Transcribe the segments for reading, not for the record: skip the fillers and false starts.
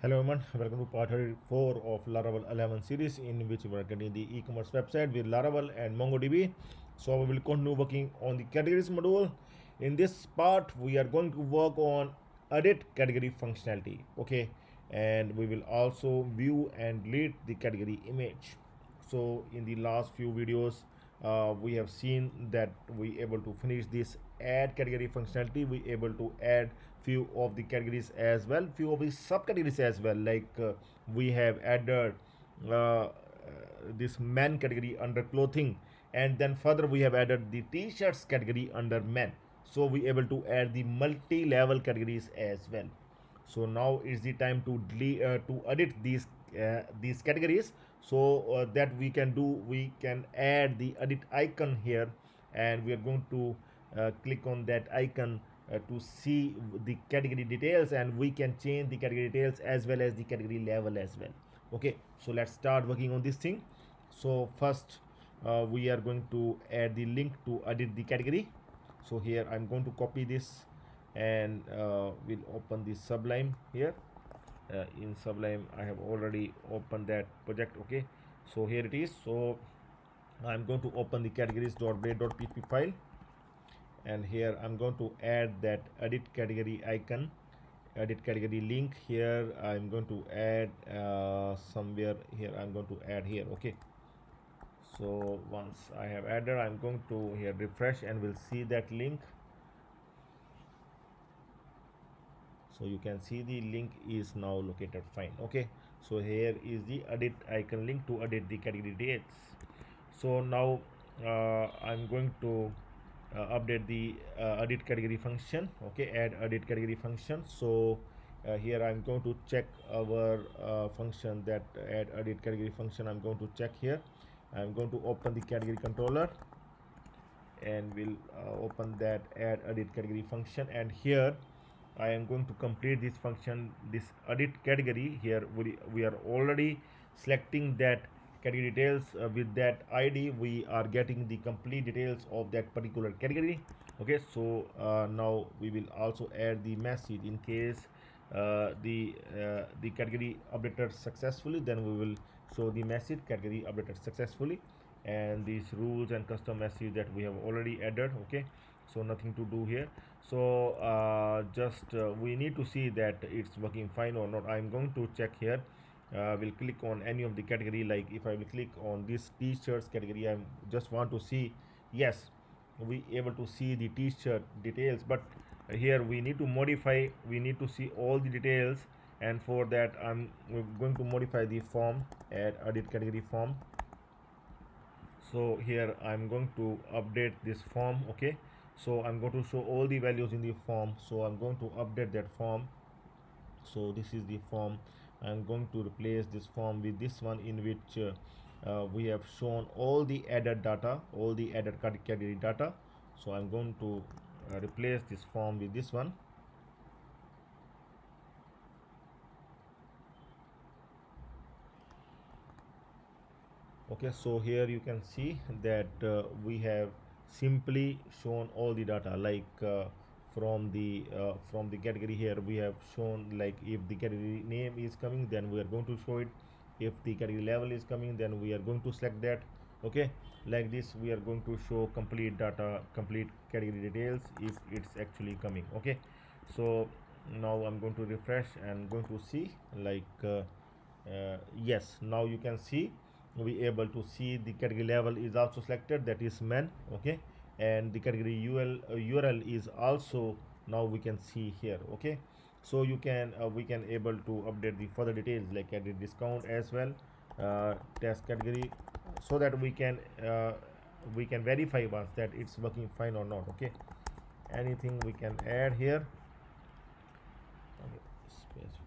Hello everyone, welcome to part 34 of Laravel 11 series in which we are getting the e-commerce website with Laravel and MongoDB. So we will continue working on the categories module. In this part, we are going to work on edit category functionality, okay, and we will also view and delete the category image. So in the last few videos, we have seen that we able to finish this add category functionality. We able to add few of the categories as well, few of the subcategories as well, like we have added this men category under clothing, and then further we have added the t-shirts category under men. So we able to add the multi-level categories as well. So now is the time to edit these categories. So that we can do, we can add the edit icon here, and we are going to click on that icon to see the category details, and we can change the category details as well as the category level as well. Okay, so let's start working on this thing. So first we are going to add the link to edit the category. So here I'm going to copy this, and we'll open the Sublime here. In Sublime I have already opened that project. Okay, so here it is. So I'm going to open the categories.blade.php file, and here I'm going to add that edit category icon, edit category link. Here I'm going to add somewhere here, I'm going to add here. Okay, so once I have added, I'm going to here refresh and we'll see that link. So you can see the link is now located fine. Okay, so here is the edit icon link to edit the category dates. So now I'm going to update the edit category function. Okay, add edit category function. So here I'm going to check our function, that add edit category function. I'm going to check here. I'm going to open the category controller, and we'll open that add edit category function, and here I am going to complete this function, this edit category. Here we are already selecting that category details. With that ID we are getting the complete details of that particular category. Okay, so now we will also add the message in case the category updated successfully, then we will show the message category updated successfully, and these rules and custom message that we have already added. Okay, so nothing to do here. So just we need to see that it's working fine or not. I'm going to check here. We'll click on any of the category, like if I will click on this t-shirts category, I just want to see, yes, we able to see the t-shirt details, but here we need to modify, we need to see all the details, and for that I'm going to modify the form, add edit category form. So here I'm going to update this form. Okay, so I'm going to show all the values in the form, so I'm going to update that form. So this is the form. I'm going to replace this form with this one, in which we have shown all the added data, all the added category data. So I'm going to replace this form with this one. Okay, so here you can see that we have simply shown all the data, like from the category. Here we have shown, like if the category name is coming, then we are going to show it. If the category level is coming, then we are going to select that. Okay, like this we are going to show complete data, complete category details if it's actually coming. Okay, so now I'm going to refresh and going to see, like yes, now you can see, we able to see the category level is also selected, that is men. Okay, and the category URL is also now we can see here. Okay, so you can we can able to update the further details, like edit discount as well, test category, so that we can verify once that it's working fine or not. Okay, anything we can add here. Okay, space.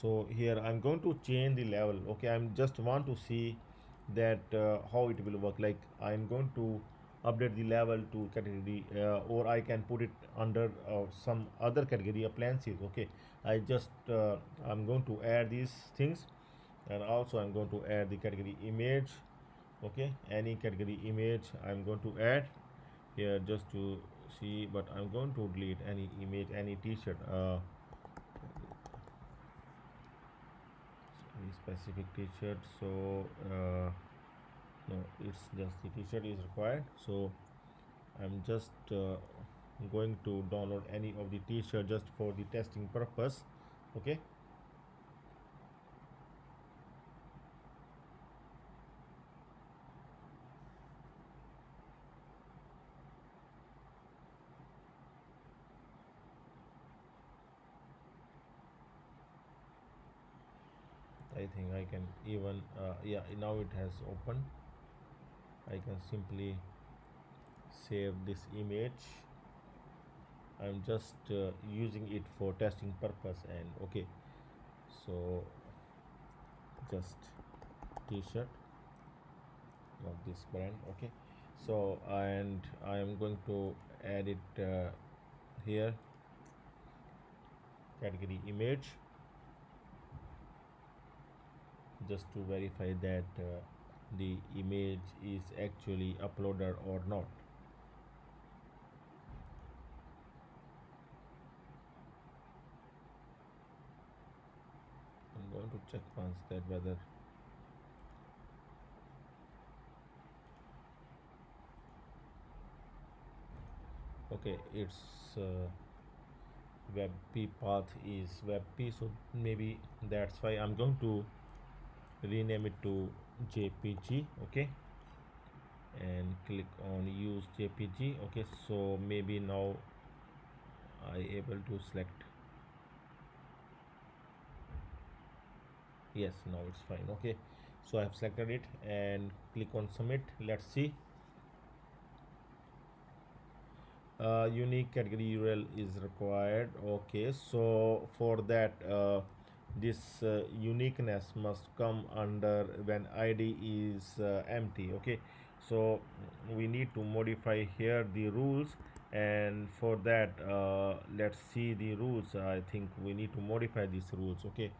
So here I'm going to change the level. Okay, I'm just want to see that how it will work, like I'm going to update the level to category, or I can put it under some other category appliances. Okay, I just I'm going to add these things, and also I'm going to add the category image. Okay, any category image I'm going to add here just to see, but I'm going to delete any image, any t-shirt. specific t-shirt. So no, it's just the t-shirt is required. So I'm just going to download any of the t-shirt just for the testing purpose. Okay. I think I can even yeah, now it has opened. I can simply save this image. I'm just using it for testing purpose. And okay, so just t-shirt of this brand. Okay, so and I am going to add it here, category image, just to verify that the image is actually uploaded or not. I'm going to check once that whether okay, it's webp path is webp, so maybe that's why. I'm going to rename it to jpg. Okay, and click on use jpg. Okay, so maybe now I able to select. Yes, now it's fine. Okay, so I have selected it and click on submit. Let's see. Unique category URL is required. Okay, so for that this uniqueness must come under when id is empty. Okay, so we need to modify here the rules, and for that let's see the rules. I think we need to modify these rules. Okay,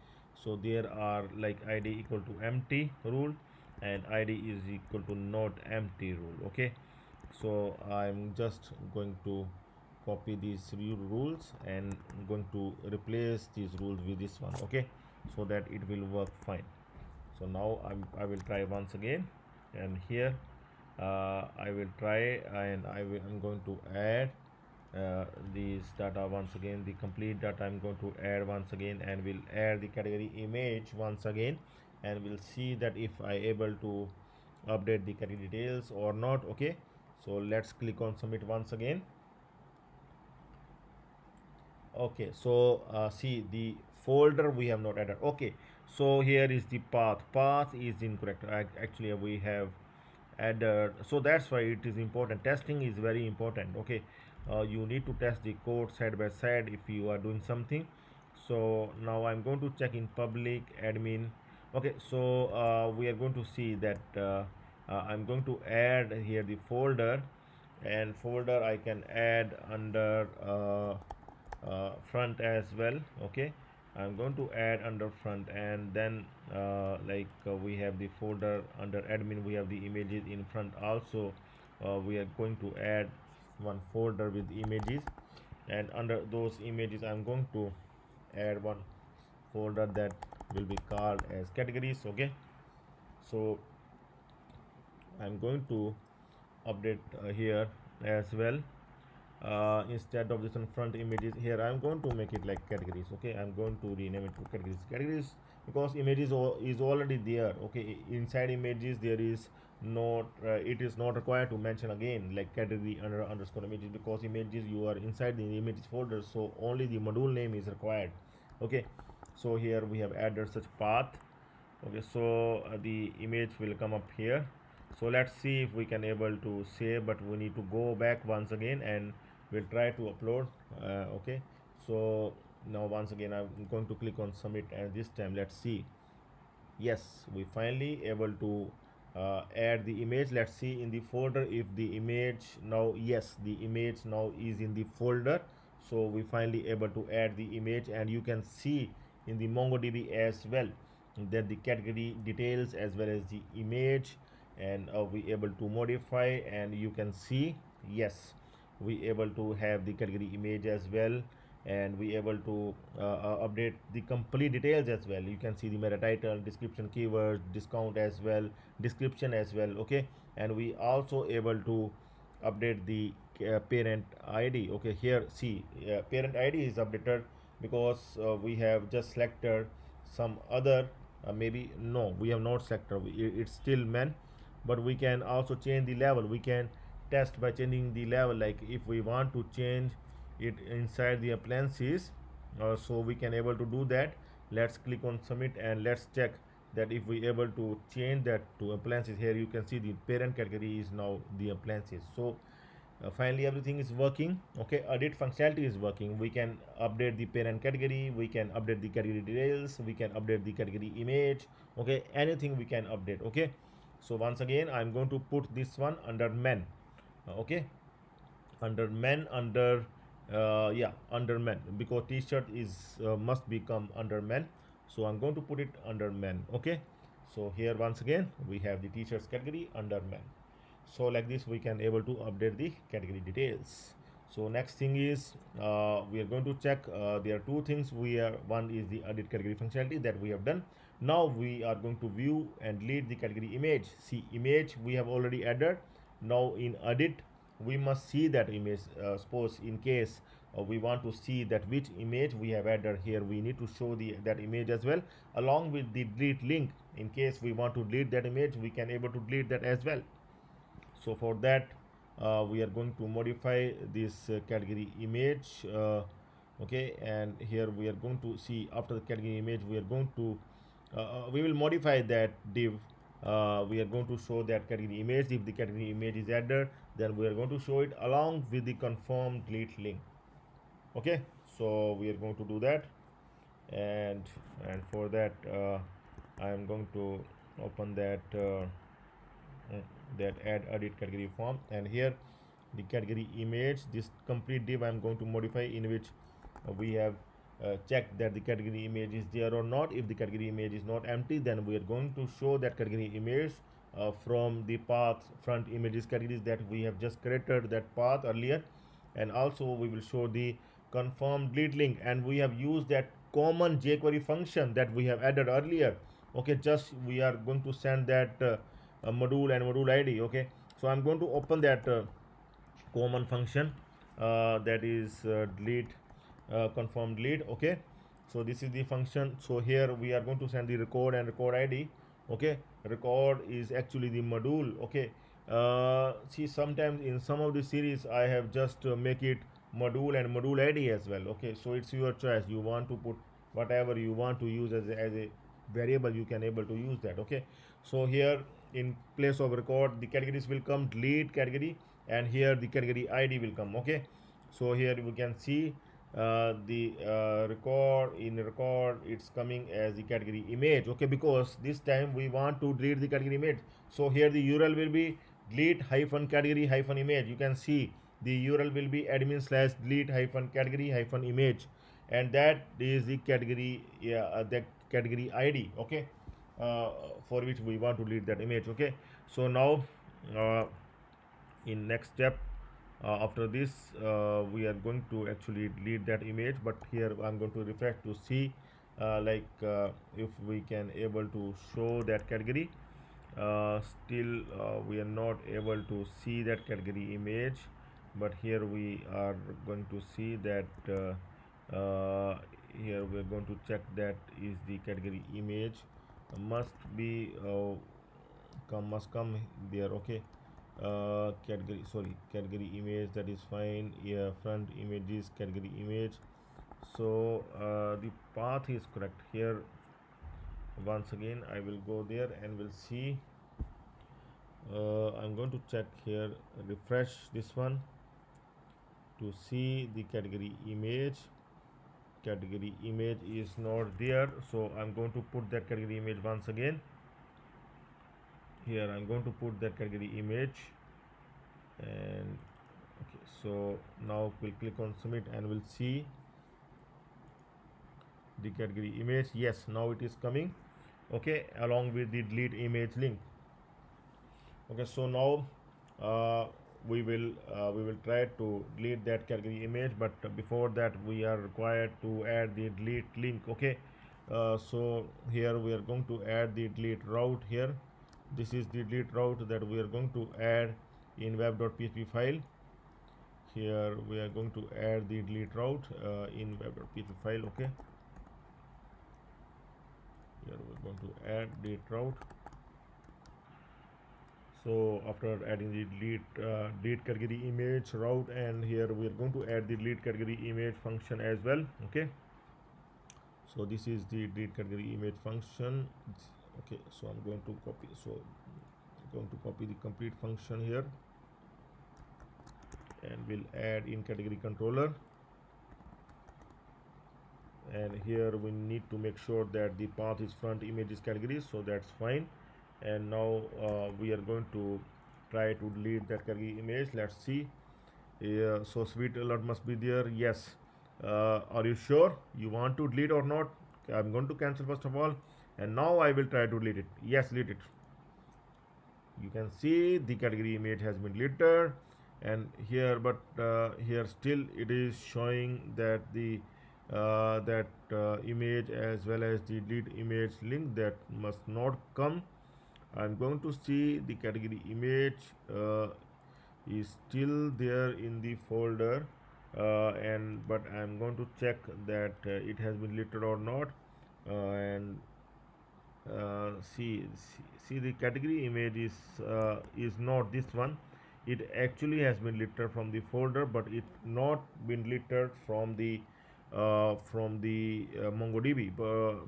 so there are like id equal to empty rule and id is equal to not empty rule. Okay, so I'm just going to copy these rules and going to replace these rules with this one. Okay, so that it will work fine. So now I will try once again, and here I will try, and I'm going to add these data once again, the complete data I'm going to add once again, and we'll add the category image once again, and we'll see that if I able to update the category details or not. Okay, so let's click on submit once again. Okay, so see the folder we have not added. Okay, so here is the path is incorrect. Actually we have added, so that's why it is important. Testing is very important. Okay, you need to test the code side by side if you are doing something. So now I'm going to check in public admin. Okay, so we are going to see that I'm going to add here the folder, and folder I can add under front as well. Okay, I'm going to add under front, and then we have the folder under admin, we have the images in front also. We are going to add one folder with images, and under those images I'm going to add one folder that will be called as categories. Okay, so I'm going to update here as well. Instead of this in front images, here I'm going to make it like categories. Okay, I'm going to rename it to categories because images is already there. Okay, inside images there is not it is not required to mention again like category under underscore images, because images you are inside the images folder, so only the module name is required. Okay, so here we have added such path. Okay, so the image will come up here. So let's see if we can able to save, but we need to go back once again and we'll try to upload. Okay, so now once again I'm going to click on submit, and this time let's see. Yes, we finally able to add the image. Let's see in the folder if the image now, yes, the image now is in the folder. So we finally able to add the image, and you can see in the MongoDB as well that the category details as well as the image, and we able to modify, and you can see yes, we able to have the category image as well, and we able to update the complete details as well. You can see the meta title, description, keywords, discount as well, description as well. Okay, and we also able to update the parent id. Okay, here see, parent id is updated because we have just selected some other, maybe no, we have not selected, it's still men, but we can also change the level. We can test by changing the level, like if we want to change it inside the appliances, so we can able to do that. Let's click on submit and let's check that if we able to change that to appliances. Here you can see the parent category is now the appliances. So finally everything is working. Okay, edit functionality is working. We can update the parent category, we can update the category details, we can update the category image. Okay, anything we can update. Okay, so once again I'm going to put this one under men. Okay, under men, under yeah, under men, because t-shirt is must become under men, so I'm going to put it under men. Okay, so here once again we have the t-shirts category under men. So like this we can able to update the category details. So next thing is we are going to check, there are two things. One is the edit category functionality that we have done. Now we are going to view and delete the category image. See, image we have already added. Now in edit we must see that image. Suppose in case we want to see that which image we have added here, we need to show that image as well, along with the delete link. In case we want to delete that image, we can able to delete that as well. So for that we are going to modify this category image. Okay, and here we are going to see, after the category image we are going to we will modify that div. We are going to show that category image. If the category image is added, then we are going to show it along with the confirm delete link. Okay, so we are going to do that, and for that I am going to open that add edit category form, and here the category image, this complete div I am going to modify, in which we have checked that the category image is there or not. If the category image is not empty, then we are going to show that category image from the path front images categories that we have just created that path earlier. And also we will show the confirm delete link, and we have used that common jQuery function that we have added earlier. Okay, just we are going to send that module and module id. Okay, so I'm going to open that common function, that is delete, confirm delete. Okay, so this is the function. So here we are going to send the record and record id. Okay, record is actually the module. Okay, see, sometimes in some of the series I have just make it module and module id as well. Okay, so it's your choice. You want to put whatever you want to use as a variable, you can able to use that. Okay, so here in place of record, the categories will come delete category, and here the category id will come. Okay, so here we can see the record it's coming as the category image. Okay, because this time we want to delete the category image, so here the url will be delete hyphen category hyphen image. You can see the url will be admin slash delete hyphen category hyphen image, and that is the category, the category id. Okay, for which we want to delete that image. Okay, so now uh, in next step, after this we are going to actually delete that image, but here I'm going to refresh to see if we can able to show that category. Still we are not able to see that category image, but here we are going to see that here we are going to check that is the category image must be must come there. Okay, category, sorry, category image, that is fine. Yeah, front images category image. So the path is correct here. Once again I will go there and will see. I'm going to check here, refresh this one to see the category image. Category image is not there, so I'm going to put that category image once again. Here I'm going to put that category image, and okay, so now we'll click on submit and we'll see the category image. Yes, now it is coming. Okay, along with the delete image link. Okay, so now we will try to delete that category image, but before that we are required to add the delete link. Okay, so here we are going to add the delete route here. This is the delete route that we are going to add in web.php file. Here we are going to add the delete route in web.php file. Okay, here we're going to add delete route. So after adding the delete category image route, and here we are going to add the delete category image function as well. Okay, so this is the delete category image function. Okay, so I'm going to copy, so I'm going to copy the complete function here, and we'll add in category controller. And here we need to make sure that the path is front image is categories, so that's fine. And now we are going to try to delete that category image. Let's see. So sweet alert must be there. Yes. Are you sure you want to delete or not? I'm going to cancel first of all, and now I will try to delete it. Yes, delete it. You can see the category image has been deleted, and here, but here still it is showing that the image as well as the delete image link that must not come. I'm going to see the category image is still there in the folder, but I'm going to check that it has been deleted or not. And see the category image is not this one. It actually has been deleted from the folder, but it not been deleted from the MongoDB,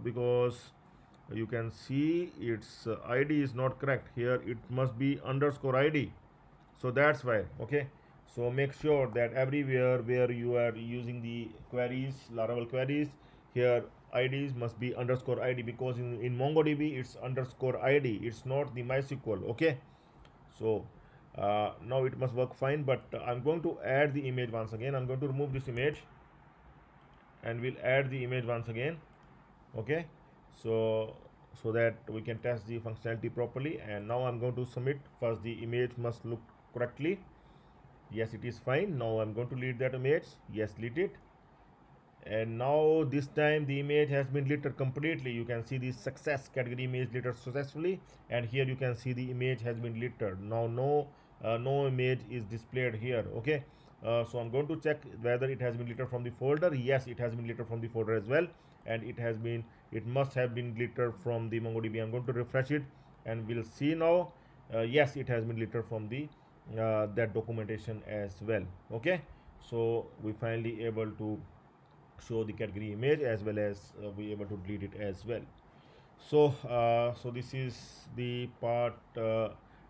because you can see its id is not correct. Here it must be underscore id, so that's why. Okay, so make sure that everywhere where you are using the queries, Laravel queries, here ids must be underscore id, because in MongoDB it's underscore id, it's not the MySQL. Okay, so now it must work fine. But I'm going to add the image once again. I'm going to remove this image, and we'll add the image once again. Okay, so that we can test the functionality properly. And now I'm going to submit. First, the image must look correctly. Yes, it is fine. Now I'm going to delete that image. Yes, delete it. And now this time the image has been deleted completely. You can see the success category image deleted successfully, and here you can see the image has been deleted. Now no image is displayed here. Okay, so I'm going to check whether it has been deleted from the folder. Yes, it has been deleted from the folder as well, and it must have been deleted from the MongoDB. I'm going to refresh it, and we'll see now. Yes, it has been deleted from the that documentation as well. Okay, so we finally able to show the category image as well as we able to delete it as well. So so this is the part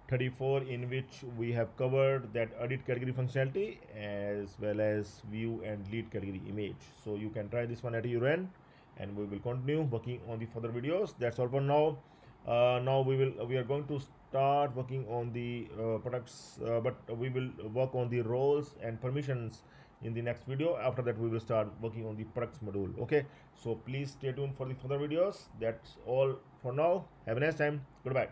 34, in which we have covered that edit category functionality as well as view and delete category image. So you can try this one at your end, and we will continue working on the further videos. That's all for now. Now we are going to start working on the products, but we will work on the roles and permissions in the next video. After that we will start working on the products module. Okay, so please stay tuned for the further videos. That's all for now. Have a nice time. Goodbye.